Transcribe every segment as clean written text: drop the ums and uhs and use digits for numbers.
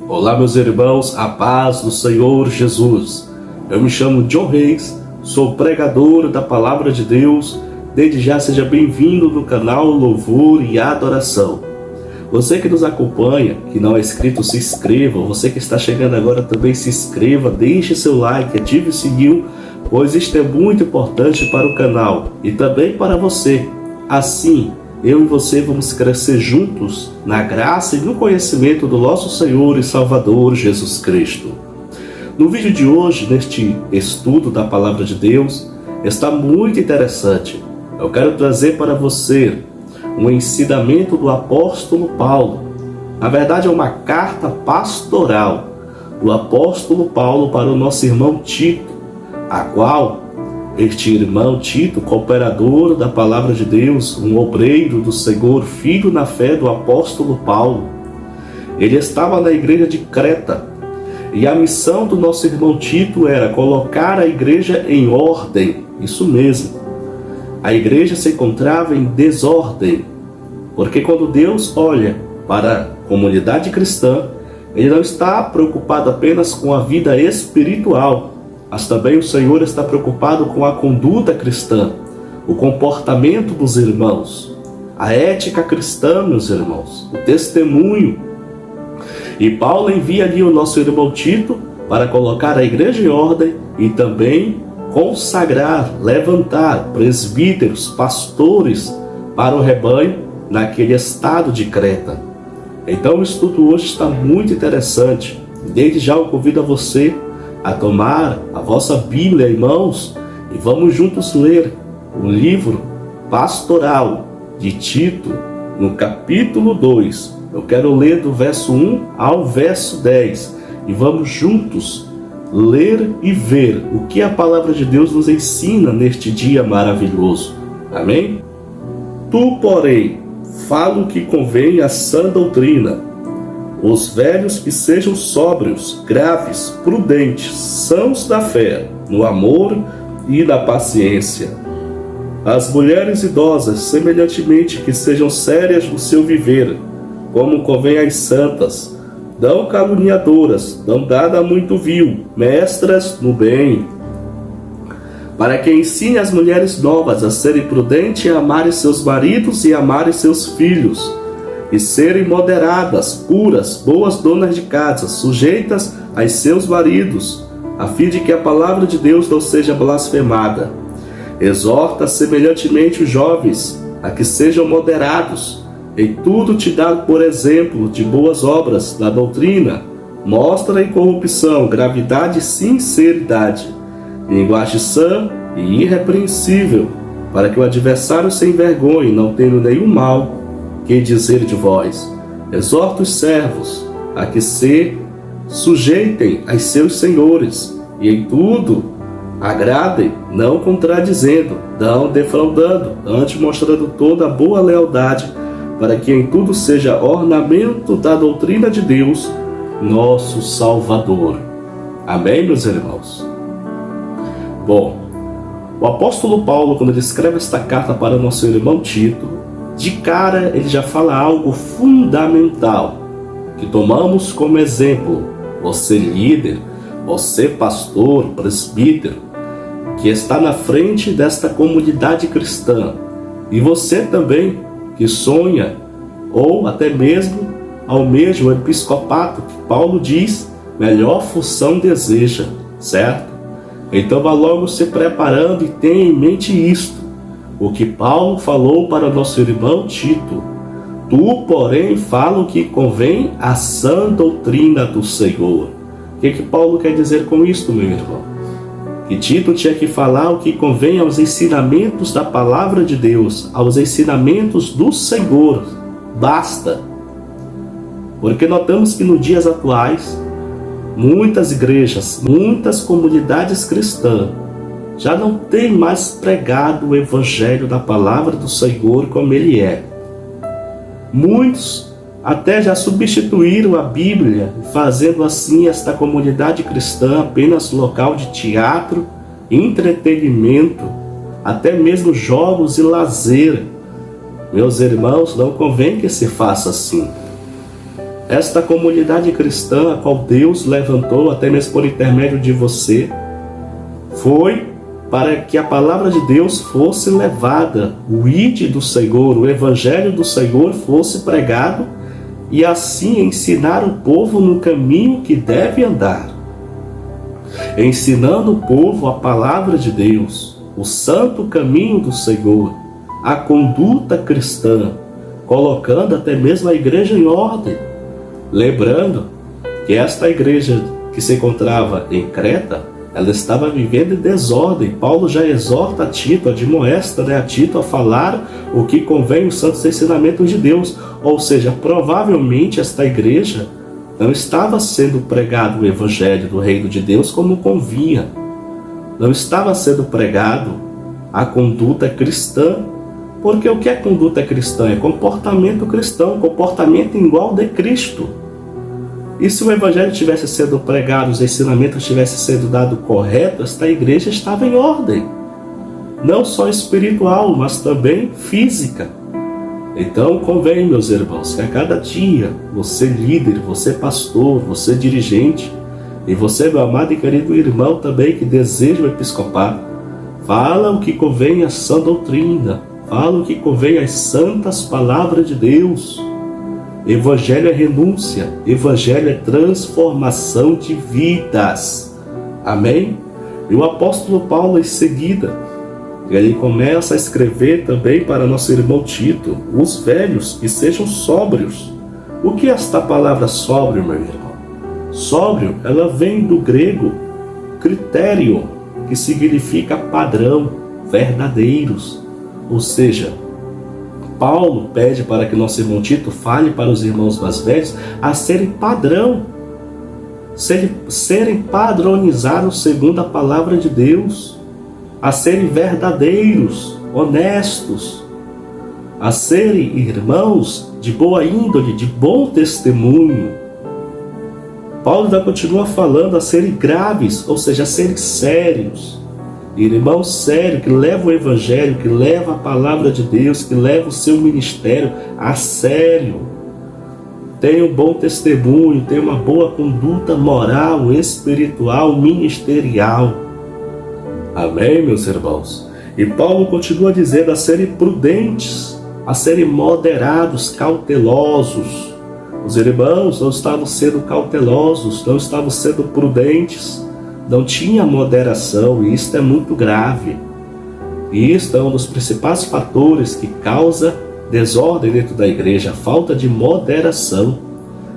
Olá, meus irmãos, a paz do Senhor Jesus. Eu me chamo John Reis, sou pregador da Palavra de Deus. Desde já seja bem-vindo no canal Louvor e Adoração. Você que nos acompanha, que não é inscrito, se inscreva. Você que está chegando agora também se inscreva, deixe seu like, ative o sininho, pois isto é muito importante para o canal e também para você. Assim, eu e você vamos crescer juntos na graça e no conhecimento do nosso Senhor e Salvador Jesus Cristo. No vídeo de hoje, neste estudo da Palavra de Deus, está muito interessante. Eu quero trazer para você um ensinamento do apóstolo Paulo. Na verdade, é uma carta pastoral do apóstolo Paulo para o nosso irmão Tito, a qual este irmão Tito, cooperador da Palavra de Deus, um obreiro do Senhor, filho na fé do apóstolo Paulo, ele estava na igreja de Creta, e a missão do nosso irmão Tito era colocar a igreja em ordem. Isso mesmo, a igreja se encontrava em desordem, porque quando Deus olha para a comunidade cristã, Ele não está preocupado apenas com a vida espiritual, mas também o Senhor está preocupado com a conduta cristã, o comportamento dos irmãos, a ética cristã, meus irmãos, o testemunho. E Paulo envia ali o nosso irmão Tito para colocar a igreja em ordem e também consagrar, levantar presbíteros, pastores para o rebanho naquele estado de Creta. Então o estudo hoje está muito interessante. Desde já eu convido a você a tomar a vossa Bíblia em mãos e vamos juntos ler o livro pastoral de Tito, no capítulo 2. Eu quero ler do verso 1 ao verso 10 e vamos juntos ler e ver o que a palavra de Deus nos ensina neste dia maravilhoso. Amém? Tu, porém, fala o que convém à sã doutrina. Os velhos que sejam sóbrios, graves, prudentes, sãos da fé, no amor e na paciência. As mulheres idosas, semelhantemente, que sejam sérias no seu viver, como convém às santas, não caluniadoras, não dada a muito vil, mestras no bem, para que ensine as mulheres novas a serem prudentes e a amarem seus maridos e amarem seus filhos, e serem moderadas, puras, boas donas de casa, sujeitas aos seus maridos, a fim de que a palavra de Deus não seja blasfemada. Exorta semelhantemente os jovens a que sejam moderados, em tudo te dá por exemplo de boas obras, da doutrina, mostra incorrupção, gravidade e sinceridade, linguagem sã e irrepreensível, para que o adversário se envergonhe, não tendo nenhum mal que dizer de vós. Exorta os servos a que se sujeitem aos seus senhores, e em tudo agradem, não contradizendo, não defraudando, antes mostrando toda a boa lealdade, para que em tudo seja ornamento da doutrina de Deus, nosso Salvador. Amém, meus irmãos? Bom, o apóstolo Paulo, quando ele escreve esta carta para o nosso irmão Tito, de cara ele já fala algo fundamental, que tomamos como exemplo. Você líder, você pastor, presbítero, que está na frente desta comunidade cristã, e você também que sonha, ou até mesmo almeja o episcopato, que Paulo diz, melhor função deseja, certo? Então vá logo se preparando e tenha em mente isto, o que Paulo falou para nosso irmão Tito. Tu, porém, fala o que convém à sã doutrina do Senhor. O que Paulo quer dizer com isto, meu irmão? Que Tito tinha que falar o que convém aos ensinamentos da palavra de Deus, aos ensinamentos do Senhor. Basta. Porque notamos que nos dias atuais, muitas igrejas, muitas comunidades cristãs já não têm mais pregado o evangelho da palavra do Senhor como ele é. Muitos até já substituíram a Bíblia, fazendo assim esta comunidade cristã apenas local de teatro, entretenimento, até mesmo jogos e lazer. Meus irmãos, não convém que se faça assim. Esta comunidade cristã, a qual Deus levantou, até mesmo por intermédio de você, foi para que a palavra de Deus fosse levada, o ide do Senhor, o evangelho do Senhor fosse pregado e assim ensinar o povo no caminho que deve andar. Ensinando o povo a palavra de Deus, o santo caminho do Senhor, a conduta cristã, colocando até mesmo a igreja em ordem. Lembrando que esta igreja que se encontrava em Creta, ela estava vivendo em desordem. Paulo já exorta a Tito, admoesta a Tito a falar o que convém os santos ensinamentos de Deus. Ou seja, provavelmente esta igreja não estava sendo pregado o evangelho do reino de Deus como convinha. Não estava sendo pregado a conduta cristã. Porque o que é conduta cristã? É comportamento cristão, comportamento igual de Cristo. E se o evangelho tivesse sido pregado, os ensinamentos tivessem sido dados correto, esta igreja estava em ordem. Não só espiritual, mas também física. Então convém, meus irmãos, que a cada dia, você líder, você pastor, você dirigente, e você, meu amado e querido irmão também que deseja o episcopado, fala o que convém à sã doutrina, fala o que convém às santas palavras de Deus. Evangelho é renúncia, evangelho é transformação de vidas. Amém? E o apóstolo Paulo em seguida, ele começa a escrever também para nosso irmão Tito, os velhos que sejam sóbrios. O que é esta palavra sóbrio, meu irmão? Sóbrio, ela vem do grego critério, que significa padrão, verdadeiros. Ou seja, Paulo pede para que nosso irmão Tito fale para os irmãos mais velhos a serem padrão, serem padronizados segundo a palavra de Deus, a serem verdadeiros, honestos, a serem irmãos de boa índole, de bom testemunho. Paulo ainda continua falando a serem graves, ou seja, a serem sérios. Irmão sério, que leva o evangelho, que leva a palavra de Deus, que leva o seu ministério a sério. Tem um bom testemunho, tem uma boa conduta moral, espiritual, ministerial. Amém, meus irmãos? E Paulo continua dizendo a serem prudentes, a serem moderados, cautelosos. Os irmãos não estavam sendo cautelosos, não estavam sendo prudentes, não tinha moderação, e isto é muito grave. E isto é um dos principais fatores que causa desordem dentro da igreja, a falta de moderação.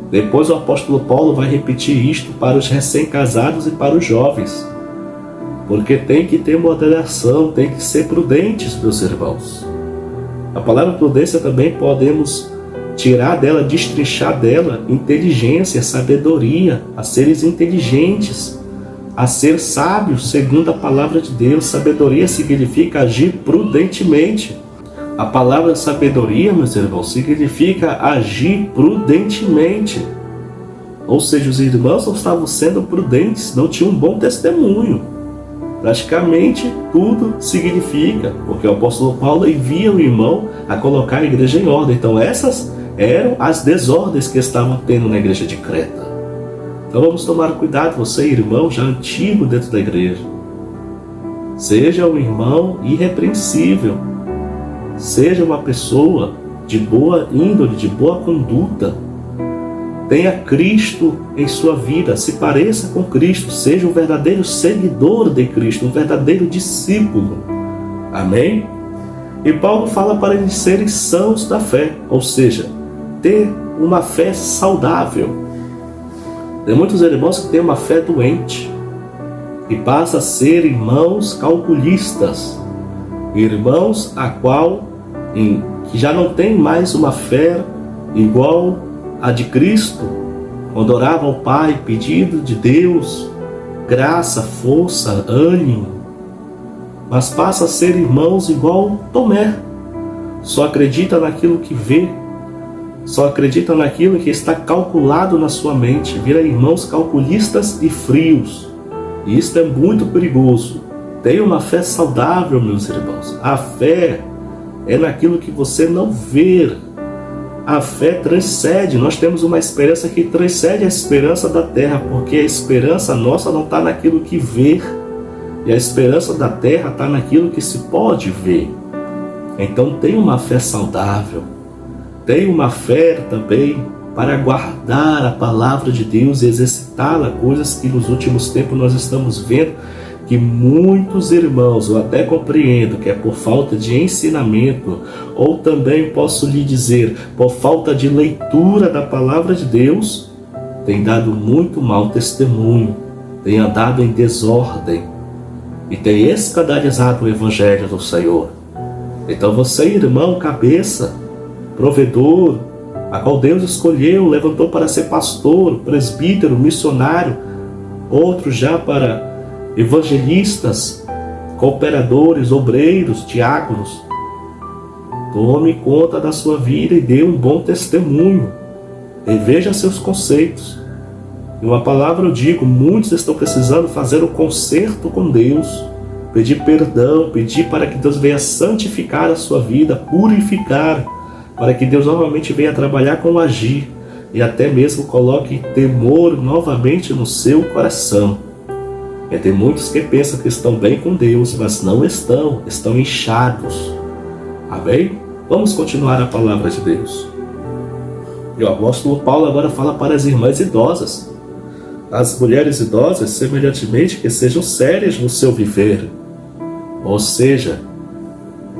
Depois o apóstolo Paulo vai repetir isto para os recém-casados e para os jovens. Porque tem que ter moderação, tem que ser prudentes, meus irmãos. A palavra prudência também podemos tirar dela, destrinchar dela inteligência, sabedoria, a seres inteligentes, a ser sábios segundo a palavra de Deus. Sabedoria significa agir prudentemente. A palavra sabedoria, meus irmãos, significa agir prudentemente. Ou seja, os irmãos não estavam sendo prudentes, não tinham um bom testemunho. Praticamente tudo significa, porque o apóstolo Paulo envia o irmão a colocar a igreja em ordem. Então essas eram as desordens que estavam tendo na igreja de Creta. Então vamos tomar cuidado, você irmão já antigo dentro da igreja. Seja um irmão irrepreensível. Seja uma pessoa de boa índole, de boa conduta. Tenha Cristo em sua vida, se pareça com Cristo, seja um verdadeiro seguidor de Cristo, um verdadeiro discípulo. Amém? E Paulo fala para eles serem sãos da fé, ou seja, ter uma fé saudável. Tem muitos irmãos que têm uma fé doente e passa a ser irmãos calculistas, irmãos que já não tem mais uma fé igual a de Cristo, quando orava ao Pai, pedido de Deus, graça, força, ânimo, mas passa a ser irmãos igual Tomé, só acredita naquilo que vê, só acredita naquilo que está calculado na sua mente, vira irmãos calculistas e frios, e isto é muito perigoso. Tenha uma fé saudável, meus irmãos. A fé é naquilo que você não vê. a fé transcende, nós temos uma esperança que transcende a esperança da terra, porque a esperança nossa não está naquilo que vê, e a esperança da terra está naquilo que se pode ver. Então tenha uma fé saudável, tenha uma fé também para guardar a palavra de Deus e exercitá-la, coisas que nos últimos tempos nós estamos vendo que muitos irmãos, eu até compreendo que é por falta de ensinamento, ou também posso lhe dizer, por falta de leitura da palavra de Deus, tem dado muito mau testemunho, tem andado em desordem e tem escandalizado o evangelho do Senhor. Então você, irmão, cabeça, provedor, a qual Deus escolheu, levantou para ser pastor, presbítero, missionário, outro já para evangelistas, cooperadores, obreiros, diáconos, tome conta da sua vida e dê um bom testemunho. Reveja seus conceitos. Em uma palavra eu digo, muitos estão precisando fazer um concerto com Deus, pedir perdão, pedir para que Deus venha santificar a sua vida, purificar, para que Deus novamente venha trabalhar com o agir e até mesmo coloque temor novamente no seu coração. Tem muitos que pensam que estão bem com Deus, mas não estão, estão inchados. Amém? Vamos continuar a palavra de Deus. E o apóstolo Paulo agora fala para as irmãs idosas. As mulheres idosas, semelhantemente, que sejam sérias no seu viver. Ou seja,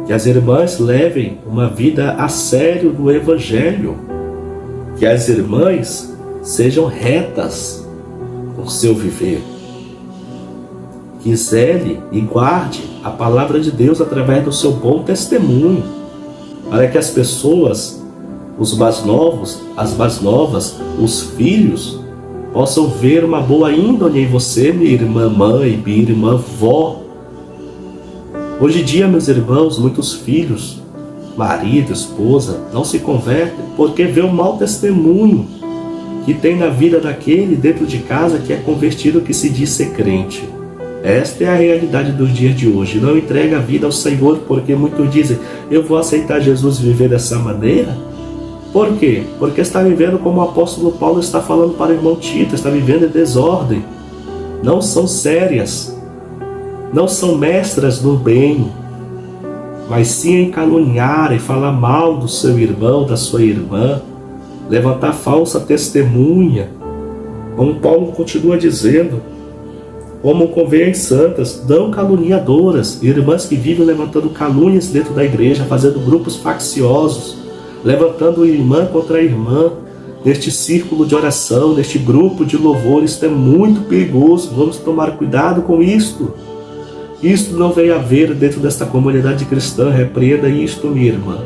que as irmãs levem uma vida a sério no Evangelho. Que as irmãs sejam retas no seu viver. Que zele e guarde a palavra de Deus através do seu bom testemunho, para que as pessoas, os mais novos, as mais novas, os filhos, possam ver uma boa índole em você, minha irmã mãe, minha irmã vó. Hoje em dia, meus irmãos, muitos filhos, marido, esposa, não se convertem porque vê o mau testemunho que tem na vida daquele dentro de casa que é convertido, que se diz ser crente. Esta é a realidade dos dias de hoje. Não entrega a vida ao Senhor, porque muitos dizem, eu vou aceitar Jesus e viver dessa maneira. Por quê? Porque está vivendo como o apóstolo Paulo está falando para o irmão Tito, está vivendo em desordem. Não são sérias, não são mestras do bem, mas sim em caluniar e falar mal do seu irmão, da sua irmã, levantar falsa testemunha. Como Paulo continua dizendo, como convém às santas, não caluniadoras, irmãs que vivem levantando calúnias dentro da igreja, fazendo grupos facciosos, levantando irmã contra irmã, neste círculo de oração, neste grupo de louvor. Isto é muito perigoso, vamos tomar cuidado com isto. Isto não vem haver dentro desta comunidade cristã, repreenda isto, minha irmã.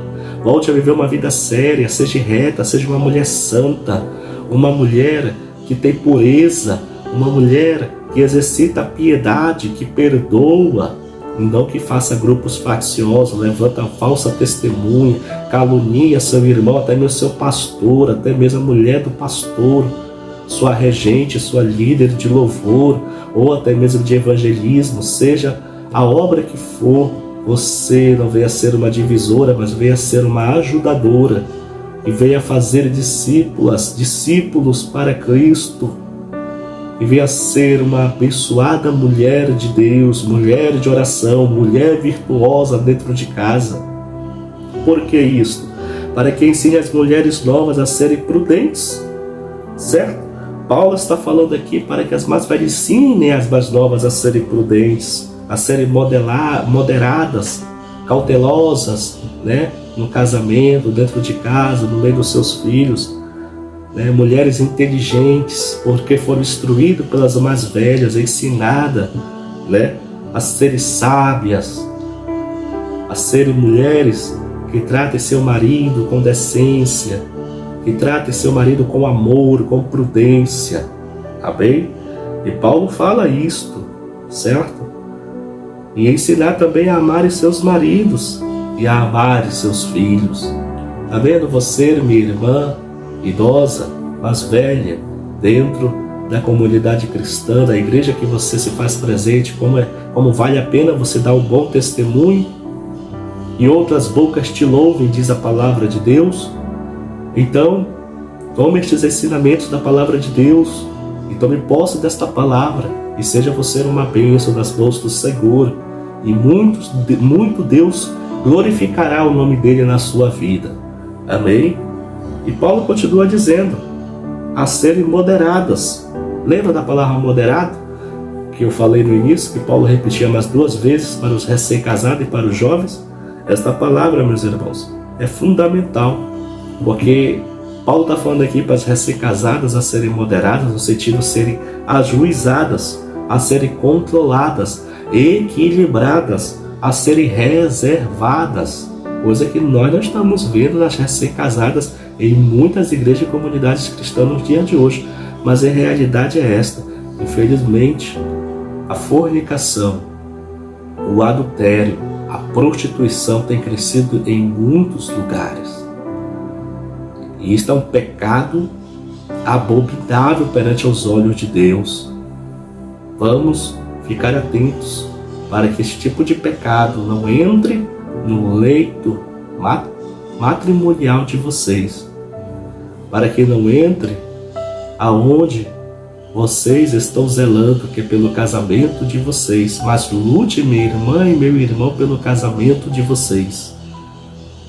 Volte a viver uma vida séria, seja reta, seja uma mulher santa, uma mulher que tem pureza, uma mulher que exercita a piedade, que perdoa, e não que faça grupos facciosos, levanta falsa testemunha, calunia seu irmão, até mesmo seu pastor, até mesmo a mulher do pastor, sua regente, sua líder de louvor, ou até mesmo de evangelismo, seja a obra que for, você não venha ser uma divisora, mas venha ser uma ajudadora, e venha fazer discípulos para Cristo, e venha ser uma abençoada mulher de Deus, mulher de oração, mulher virtuosa dentro de casa. Por que isto? Para que ensine as mulheres novas a serem prudentes, certo? Paulo está falando aqui para que as mais velhas ensinem as mais novas a serem prudentes, a serem moderadas, cautelosas, né? No casamento, dentro de casa, no meio dos seus filhos. Mulheres inteligentes, porque foram instruídas pelas mais velhas, ensinadas, a serem sábias, a serem mulheres que tratem seu marido com decência, que tratem seu marido com amor, com prudência, tá bem? E Paulo fala isto, certo? E ensinar também a amar seus maridos e a amar seus filhos. Tá vendo você, minha irmã, idosa, mais velha, dentro da comunidade cristã, da igreja que você se faz presente, como vale a pena você dar um bom testemunho, e outras bocas te louvem, diz a palavra de Deus. Então, tome estes ensinamentos da palavra de Deus e tome posse desta palavra e seja você uma bênção nas mãos do Senhor. E muito Deus glorificará o nome dele na sua vida. Amém? E Paulo continua dizendo, a serem moderadas. Lembra da palavra moderado? Que eu falei no início, que Paulo repetia mais 2 vezes para os recém-casados e para os jovens. Esta palavra, meus irmãos, é fundamental, porque Paulo está falando aqui para as recém-casadas a serem moderadas, no sentido de serem ajuizadas, a serem controladas, equilibradas, a serem reservadas, coisa que nós não estamos vendo nas recém-casadas em muitas igrejas e comunidades cristãs nos dias de hoje. Mas a realidade é esta: infelizmente, a fornicação, o adultério, a prostituição tem crescido em muitos lugares. E isto é um pecado abominável perante os olhos de Deus. Vamos ficar atentos para que esse tipo de pecado não entre no leito matrimonial de vocês, para que não entre aonde vocês estão zelando, que é pelo casamento de vocês. Mas lute, minha irmã e meu irmão, pelo casamento de vocês.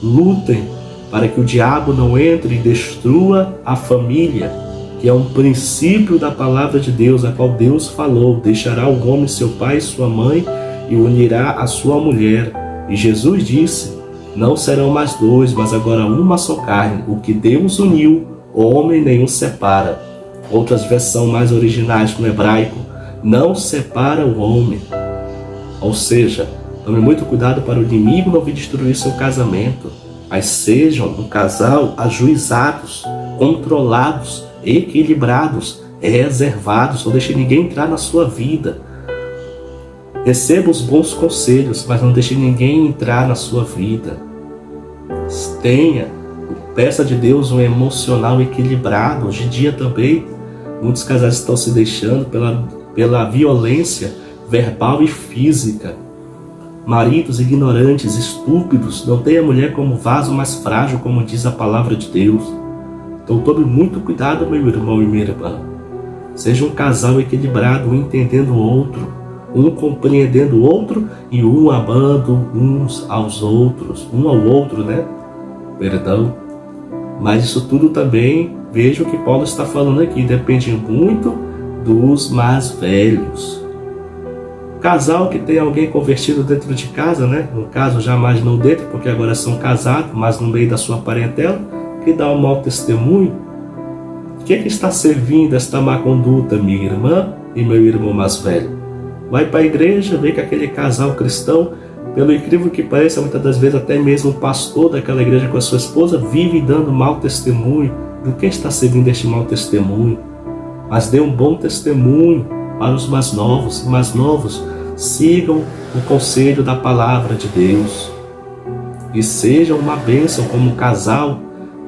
Lutem para que o diabo não entre e destrua a família, que é um princípio da palavra de Deus, a qual Deus falou: deixará o homem seu pai e sua mãe e unirá a sua mulher. E Jesus disse: não serão mais 2, mas agora uma só carne. O que Deus uniu, homem nenhum separa. Outras versões mais originais no hebraico: não separa o homem. Ou seja, tome muito cuidado para o inimigo não vir destruir seu casamento, mas sejam um casal ajuizados, controlados, equilibrados, reservados. Não deixe ninguém entrar na sua vida. Receba os bons conselhos, mas não deixe ninguém entrar na sua vida. Peça de Deus um emocional equilibrado. Hoje em dia também muitos casais estão se deixando pela violência verbal e física. Maridos ignorantes, estúpidos, não têm a mulher como vaso mais frágil, como diz a palavra de Deus. Então tome muito cuidado, meu irmão e minha irmã. Seja um casal equilibrado, um entendendo o outro, um compreendendo o outro e um amando uns aos outros, um ao outro, Perdão. Mas isso tudo também, veja o que Paulo está falando aqui, depende muito dos mais velhos. Casal que tem alguém convertido dentro de casa, no caso jamais não dentro, porque agora são casados, mas no meio da sua parentela, que dá um mau testemunho. O que está servindo esta má conduta, minha irmã e meu irmão mais velho? Vai para a igreja, vê que aquele casal cristão, pelo incrível que pareça, muitas das vezes até mesmo o pastor daquela igreja com a sua esposa vive dando mau testemunho. Do que está servindo este mau testemunho? Mas dê um bom testemunho para os mais novos. Os mais novos sigam o conselho da palavra de Deus e sejam uma bênção como casal,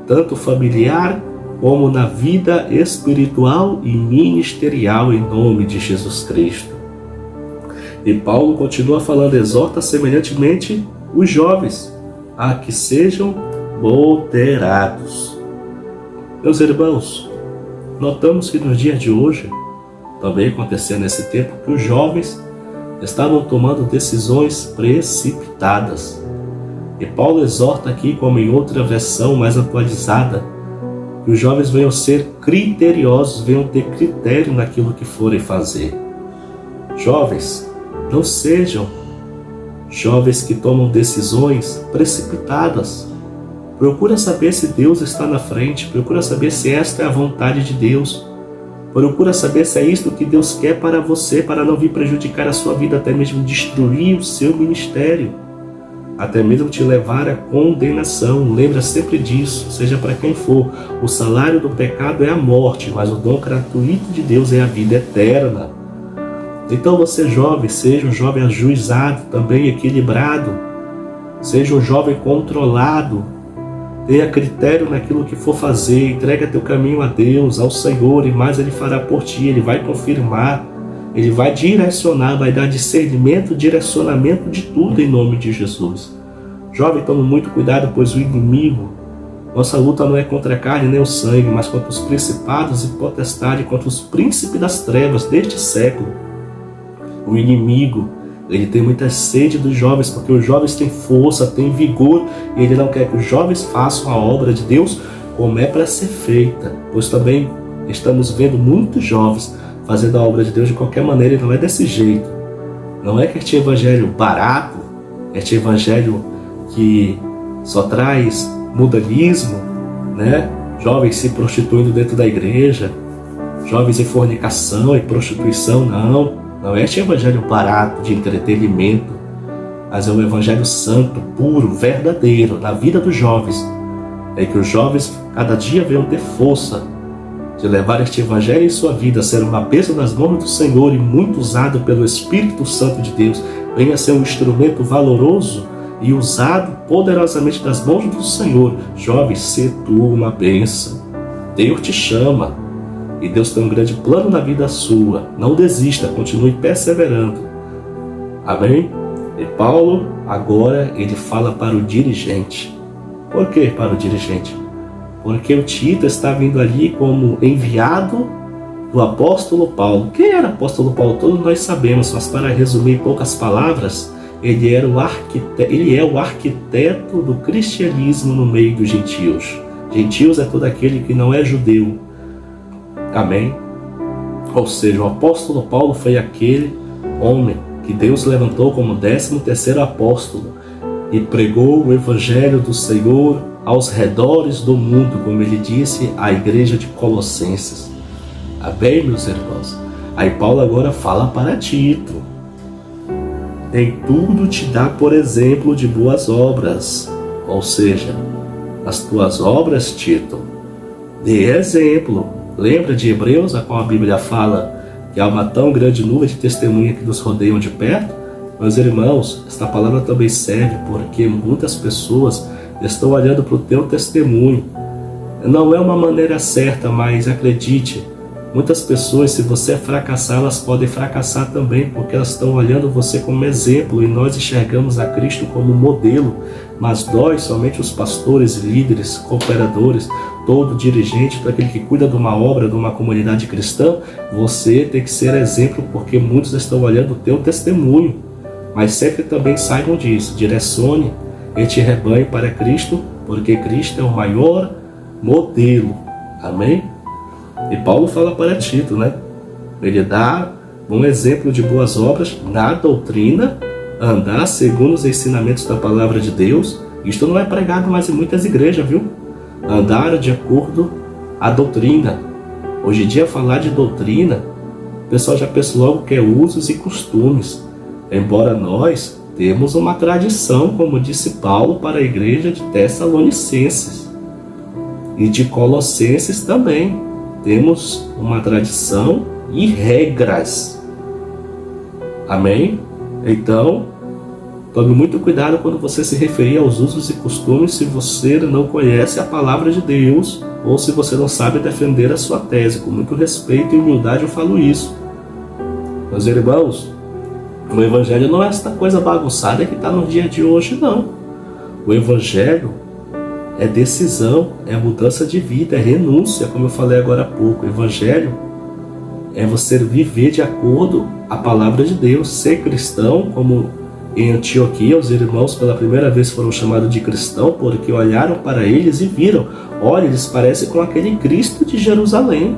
tanto familiar como na vida espiritual e ministerial, em nome de Jesus Cristo. E Paulo continua falando: exorta semelhantemente os jovens a que sejam moderados. Meus irmãos, notamos que nos dias de hoje, também acontecendo nesse tempo, que os jovens estavam tomando decisões precipitadas. E Paulo exorta aqui, como em outra versão mais atualizada, que os jovens venham ser criteriosos, venham ter critério naquilo que forem fazer. Jovens, não sejam jovens que tomam decisões precipitadas. Procura saber se Deus está na frente. Procura saber se esta é a vontade de Deus. Procura saber se é isto que Deus quer para você, para não vir prejudicar a sua vida, até mesmo destruir o seu ministério, até mesmo te levar à condenação. Lembra sempre disso, seja para quem for. O salário do pecado é a morte, mas o dom gratuito de Deus é a vida eterna. Então você, jovem, seja um jovem ajuizado, também equilibrado. Seja um jovem controlado. Tenha critério naquilo que for fazer. Entrega teu caminho a Deus, ao Senhor, e mais Ele fará por ti. Ele vai confirmar, Ele vai direcionar, vai dar discernimento, direcionamento de tudo em nome de Jesus. Jovem, tome muito cuidado, pois o inimigo Nossa luta não é contra a carne nem o sangue, mas contra os principados e potestades, contra os príncipes das trevas deste século. O inimigo, ele tem muita sede dos jovens, porque os jovens têm força, têm vigor, e ele não quer que os jovens façam a obra de Deus como é para ser feita. Pois também estamos vendo muitos jovens fazendo a obra de Deus de qualquer maneira, e não é desse jeito. Não é que este evangelho barato, este evangelho que só traz mudanismo, né? Jovens se prostituindo dentro da igreja, jovens em fornicação e prostituição, não é este evangelho barato de entretenimento, mas é um evangelho santo, puro, verdadeiro, na vida dos jovens. É que os jovens cada dia venham ter força de levar este evangelho em sua vida, ser uma bênção nas mãos do Senhor e muito usado pelo Espírito Santo de Deus, venha ser um instrumento valoroso e usado poderosamente nas mãos do Senhor. Jovem, se tu uma bênção. Deus te chama e Deus tem um grande plano na vida sua. Não desista, continue perseverando. Amém? E Paulo agora ele fala para o dirigente. Por que para o dirigente? Porque o Tito está vindo ali como enviado do apóstolo Paulo. Quem era o apóstolo Paulo? Todos nós sabemos, mas para resumir em poucas palavras, ele é o arquiteto do cristianismo no meio dos gentios. Gentios é todo aquele que não é judeu. Amém? Ou seja, o apóstolo Paulo foi aquele homem que Deus levantou como 13º apóstolo e pregou o evangelho do Senhor aos redores do mundo, como ele disse à igreja de Colossenses. Amém, meus irmãos? Aí Paulo agora fala para Tito: em tudo te dá por exemplo de boas obras. Ou seja, as tuas obras, Tito, dê exemplo. Lembra de Hebreus, a qual a Bíblia fala que há uma tão grande nuvem de testemunha que nos rodeiam de perto? Meus irmãos, esta palavra também serve porque muitas pessoas estão olhando para o teu testemunho. Não é uma maneira certa, mas acredite, muitas pessoas, se você fracassar, elas podem fracassar também, porque elas estão olhando você como exemplo, e nós enxergamos a Cristo como modelo. Mas nós, somente os pastores, líderes, cooperadores, todo dirigente, todo aquele que cuida de uma obra, de uma comunidade cristã, você tem que ser exemplo, porque muitos estão olhando o teu testemunho. Mas sempre também saibam disso, direcione este rebanho para Cristo, porque Cristo é o maior modelo. Amém? E Paulo fala para Tito, né? Ele dá um exemplo de boas obras na doutrina, andar segundo os ensinamentos da palavra de Deus. Isto não é pregado mais em muitas igrejas, viu? Andar de acordo à doutrina. Hoje em dia, falar de doutrina, o pessoal já pensa logo que é usos e costumes. Embora nós temos uma tradição, como disse Paulo, para a igreja de Tessalonicenses e de Colossenses também. Temos uma tradição e regras. Amém? Então, tome muito cuidado quando você se referir aos usos e costumes, se você não conhece a palavra de Deus ou se você não sabe defender a sua tese. Com muito respeito e humildade eu falo isso. Meus irmãos, o evangelho não é esta coisa bagunçada que está no dia de hoje, não. O evangelho é decisão, é mudança de vida, é renúncia, como eu falei agora há pouco. O evangelho é você viver de acordo à palavra de Deus, ser cristão, como em Antioquia, os irmãos pela primeira vez foram chamados de cristão, porque olharam para eles e viram, olha, eles parecem com aquele Cristo de Jerusalém.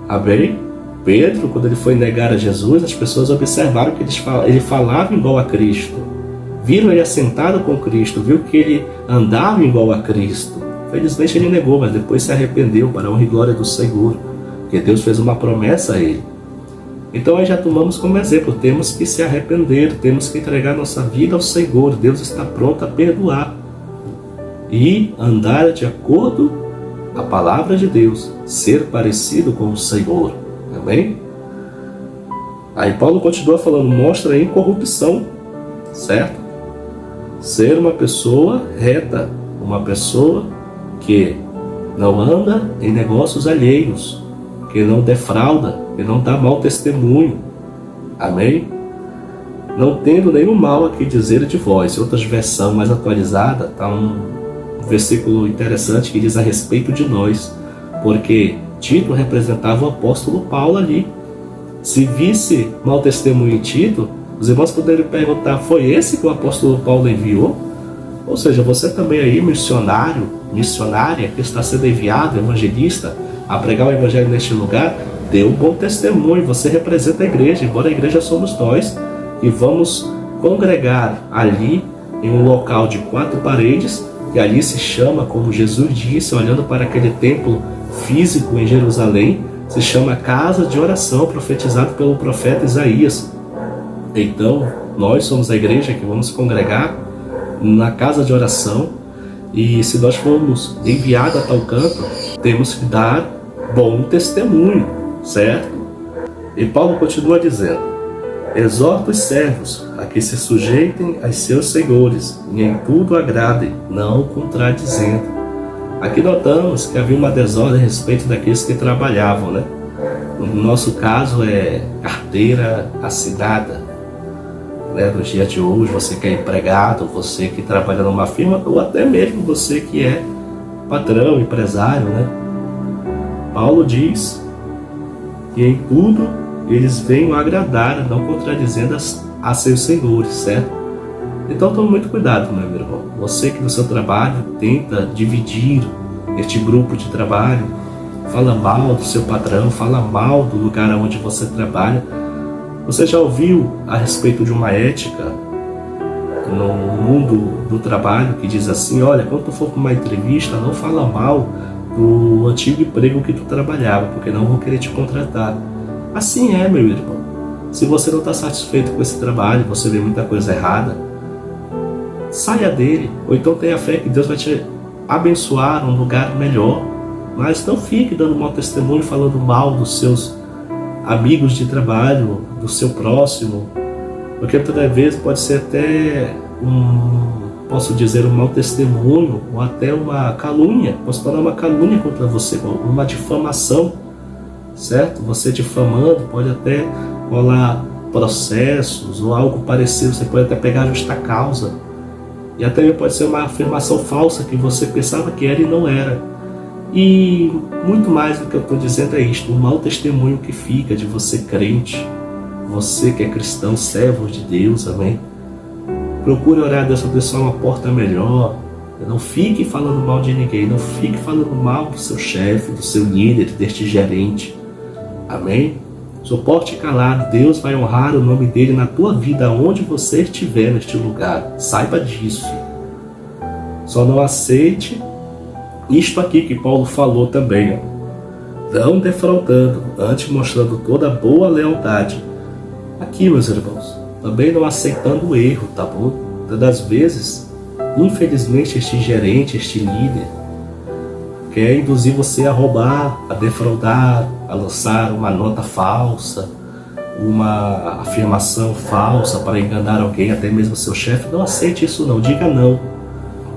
Amém? Pedro, quando ele foi negar a Jesus, as pessoas observaram que ele falava igual a Cristo. Viram ele assentado com Cristo, viu que ele andava igual a Cristo. Felizmente ele negou, mas depois se arrependeu para a honra e glória do Senhor, porque Deus fez uma promessa a ele. Então aí já tomamos como exemplo, temos que se arrepender, temos que entregar nossa vida ao Senhor. Deus está pronto a perdoar e andar de acordo com a palavra de Deus, ser parecido com o Senhor. Amém? Aí Paulo continua falando, mostra a incorrupção, certo? Ser uma pessoa reta, uma pessoa que não anda em negócios alheios, que não defrauda, que não dá mau testemunho. Amém? Não tendo nenhum mal a que dizer de vós. Em outras versões mais atualizadas, está um versículo interessante que diz a respeito de nós, porque Tito representava o apóstolo Paulo ali. Se visse mau testemunho em Tito, os irmãos poderiam perguntar: foi esse que o apóstolo Paulo enviou? Ou seja, você também aí, missionário, missionária, que está sendo enviado, evangelista, a pregar o evangelho neste lugar, dê um bom testemunho. Você representa a igreja, embora a igreja somos nós, e vamos congregar ali em um local de 4 paredes, que ali se chama, como Jesus disse, olhando para aquele templo físico em Jerusalém, se chama casa de oração, profetizado pelo profeta Isaías. Então, nós somos a igreja que vamos congregar na casa de oração, e se nós formos enviados a tal canto, temos que dar bom testemunho, certo? E Paulo continua dizendo: exorta os servos a que se sujeitem aos seus senhores e em tudo agradem, não contradizendo. Aqui notamos que havia uma desordem a respeito daqueles que trabalhavam, né? No nosso caso é carteira assinada. Nos dias de hoje, você que é empregado, você que trabalha numa firma, ou até mesmo você que é patrão, empresário, né? Paulo diz que em tudo eles venham agradar, não contradizendo a seus senhores, certo? Então tome muito cuidado, meu irmão. Você que no seu trabalho tenta dividir este grupo de trabalho, fala mal do seu patrão, fala mal do lugar onde você trabalha. Você já ouviu a respeito de uma ética no mundo do trabalho que diz assim: olha, quando tu for para uma entrevista, não fala mal do antigo emprego que tu trabalhava, porque não vão querer te contratar. Assim é, meu irmão. Se você não está satisfeito com esse trabalho, você vê muita coisa errada, saia dele, ou então tenha fé que Deus vai te abençoar num lugar melhor. Mas não fique dando mau testemunho, falando mal dos seus amigos de trabalho, do seu próximo, porque toda vez pode ser até posso dizer, um mau testemunho, ou até uma calúnia, posso falar uma calúnia contra você, uma difamação, certo? Você difamando, pode até rolar processos ou algo parecido, você pode até pegar justa causa, e até pode ser uma afirmação falsa que você pensava que era e não era. E muito mais do que eu estou dizendo é isto: o mau testemunho que fica de você crente, você que é cristão, servo de Deus, amém? Procure orar a Deus para abençoar uma porta melhor. Não fique falando mal de ninguém, não fique falando mal do seu chefe, do seu líder, deste gerente, amém? Suporte calado, Deus vai honrar o nome dele na tua vida, onde você estiver neste lugar, saiba disso. Só não aceite isto aqui que Paulo falou também, não defraudando, antes mostrando toda boa lealdade. Aqui, meus irmãos, também não aceitando o erro, tá bom? Das vezes, infelizmente, este gerente, este líder, quer induzir você a roubar, a defraudar, a lançar uma nota falsa, uma afirmação falsa para enganar alguém, até mesmo seu chefe. Não aceite isso não, diga não.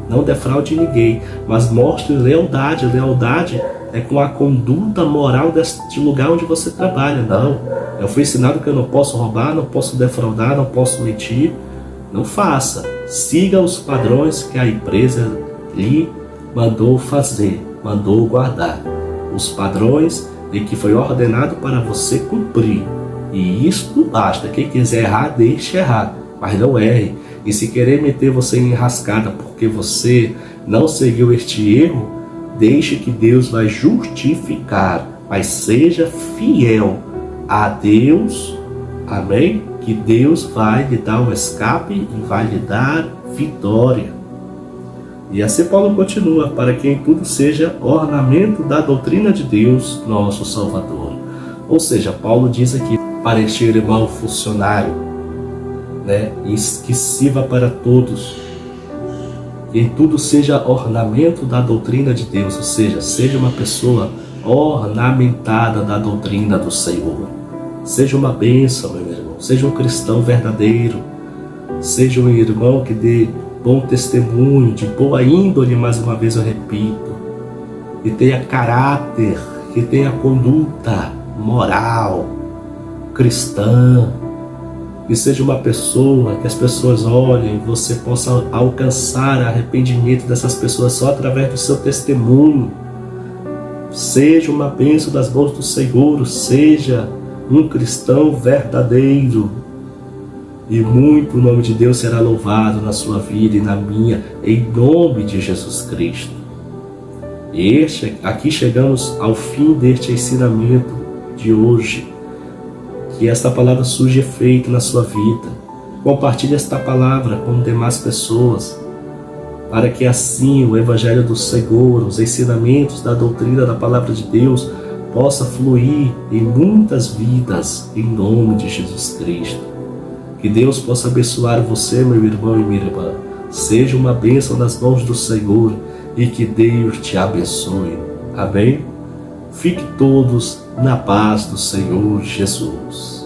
Não defraude ninguém, mas mostre lealdade. Lealdade é com a conduta moral deste lugar onde você trabalha. Não, eu fui ensinado que eu não posso roubar, não posso defraudar, não posso mentir. Não faça. Siga os padrões que a empresa lhe mandou fazer, mandou guardar. Os padrões em que foi ordenado para você cumprir. E isso basta. Quem quiser errar, deixe errar, mas não erre. E se querer meter você em enrascada porque você não seguiu este erro, deixe que Deus vai justificar, mas seja fiel a Deus, amém? Que Deus vai lhe dar um escape e vai lhe dar vitória. E assim Paulo continua: para que em tudo seja ornamento da doutrina de Deus, nosso Salvador. Ou seja, Paulo diz aqui para este irmão funcionário, e que sirva para todos, que em tudo seja ornamento da doutrina de Deus, ou seja, seja uma pessoa ornamentada da doutrina do Senhor, seja uma bênção, meu irmão, seja um cristão verdadeiro, seja um irmão que dê bom testemunho, de boa índole, mais uma vez eu repito, que tenha caráter, que tenha conduta moral, cristã, que seja uma pessoa que as pessoas olhem, você possa alcançar arrependimento dessas pessoas só através do seu testemunho. Seja uma bênção das mãos do Senhor, seja um cristão verdadeiro. E muito o nome de Deus será louvado na sua vida e na minha, em nome de Jesus Cristo. Aqui chegamos ao fim deste ensinamento de hoje. Que esta palavra surja efeito na sua vida. Compartilhe esta palavra com demais pessoas, para que assim o Evangelho do Senhor, os ensinamentos da doutrina da palavra de Deus, possa fluir em muitas vidas, em nome de Jesus Cristo. Que Deus possa abençoar você, meu irmão e minha irmã. Seja uma bênção nas mãos do Senhor e que Deus te abençoe. Amém? Fique todos na paz do Senhor Jesus.